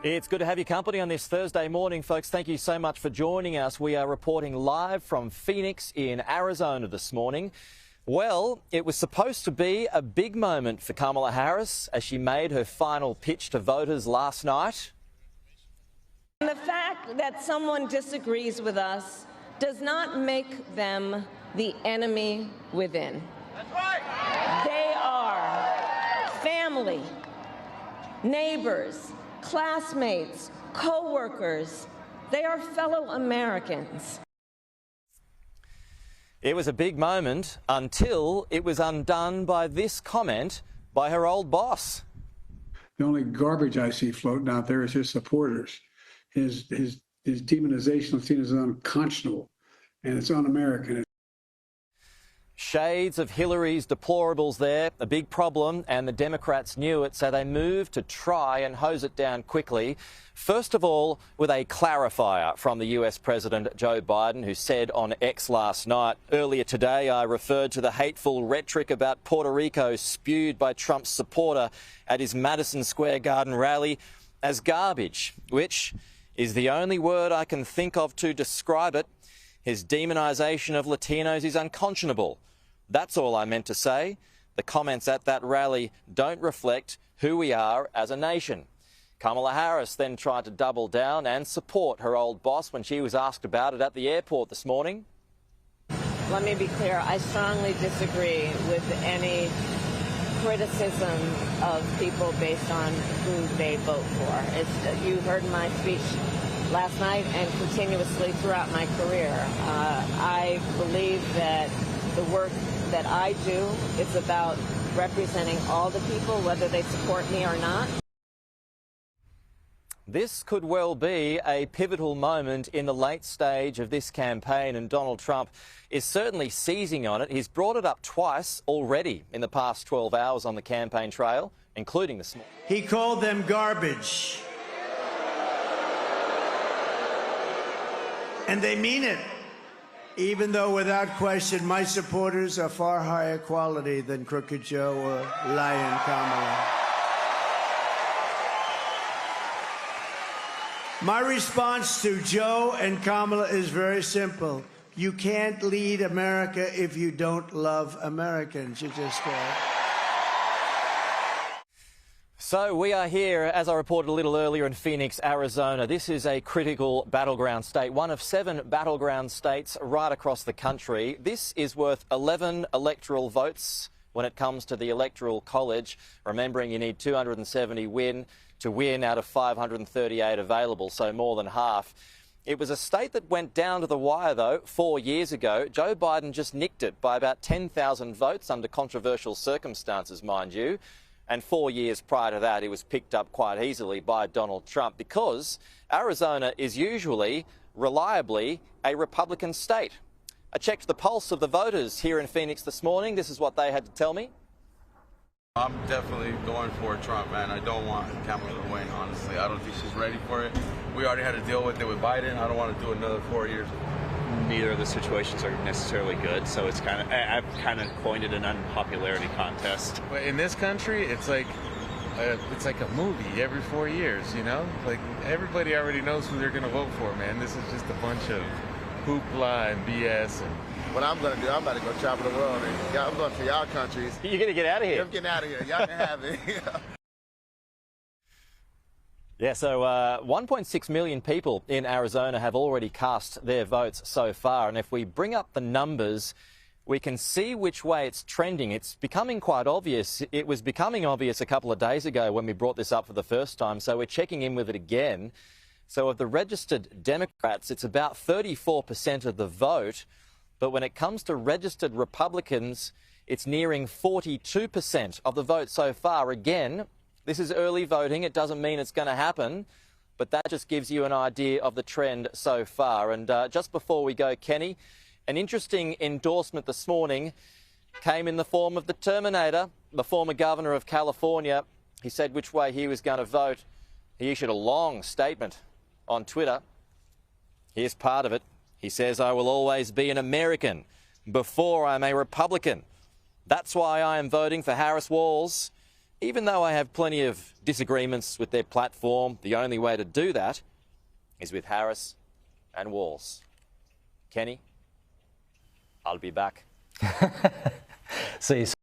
It's good to have your company on this Thursday morning, folks. Thank you so much for joining us. We are reporting live from Phoenix in Arizona this morning. Well, it was supposed to be a big moment for Kamala Harris as she made her final pitch to voters last night. And the fact that someone disagrees with us does not make them the enemy within. That's right. They are family, neighbors, classmates, co-workers. They are fellow Americans. It was a big moment until it was undone by this comment by her old boss. The only garbage I see floating out there is his supporters. His demonization of seen as unconscionable, and it's un-American. Shades of Hillary's deplorables there, a big problem, and the Democrats knew it, so they moved to try and hose it down quickly. First of all, with a clarifier from the US President Joe Biden, who said on X last night, "Earlier today, I referred to the hateful rhetoric about Puerto Rico spewed by Trump's supporter at his Madison Square Garden rally as garbage, which is the only word I can think of to describe it. His demonization of Latinos is unconscionable. That's all I meant to say. The comments at that rally don't reflect who we are as a nation." Kamala Harris then tried to double down and support her old boss when she was asked about it at the airport this morning. Let me be clear, I strongly disagree with any criticism of people based on who they vote for. You heard my speech last night and continuously throughout my career. I believe that the work that I do is about representing all the people, whether they support me or not. This could well be a pivotal moment in the late stage of this campaign, and Donald Trump is certainly seizing on it. He's brought it up twice already in the past 12 hours on the campaign trail, including this morning. He called them garbage. And they mean it, even though without question my supporters are far higher quality than Crooked Joe or Lion Kamala. My response to Joe and Kamala is very simple. You can't lead America if you don't love Americans. You just can't. So we are here, as I reported a little earlier, in Phoenix, Arizona. This is a critical battleground state, one of 7 battleground states right across the country. This is worth 11 electoral votes when it comes to the Electoral College, remembering you need 270 to win out of 538 available, so more than half. It was a state that went down to the wire, though, 4 years ago. Joe Biden just nicked it by about 10,000 votes under controversial circumstances, mind you. And 4 years prior to that, it was picked up quite easily by Donald Trump because Arizona is usually, reliably, a Republican state. I checked the pulse of the voters here in Phoenix this morning. This is what they had to tell me. I'm definitely going for Trump, man. I don't want Kamala to win, honestly. I don't think she's ready for it. We already had to deal with it with Biden. I don't want to do another 4 years. Neither of the situations are necessarily good, so it's I've kind of coined it an unpopularity contest. But in this country, it's like a movie every 4 years, you know? Like, everybody already knows who they're going to vote for, man. This is just a bunch of hoopla and BS. And what I'm going to do, I'm about to go travel the world. And I'm going to y'all countries. You're going to get out of here. I'm getting out of here. Y'all can have it. Yeah, so 1.6 million people in Arizona have already cast their votes so far. And if we bring up the numbers, we can see which way it's trending. It's becoming quite obvious. It was becoming obvious a couple of days ago when we brought this up for the first time. So we're checking in with it again. So of the registered Democrats, it's about 34% of the vote. But when it comes to registered Republicans, it's nearing 42% of the vote so far. Again, this is early voting. It doesn't mean it's going to happen, but that just gives you an idea of the trend so far. And just before we go, Kenny, an interesting endorsement this morning came in the form of the Terminator, the former governor of California. He said which way he was going to vote. He issued a long statement on Twitter. Here's part of it. He says, "I will always be an American before I'm a Republican. That's why I am voting for Harris Walls. Even though I have plenty of disagreements with their platform, the only way to do that is with Harris and Walls. Kenny, I'll be back. See you soon.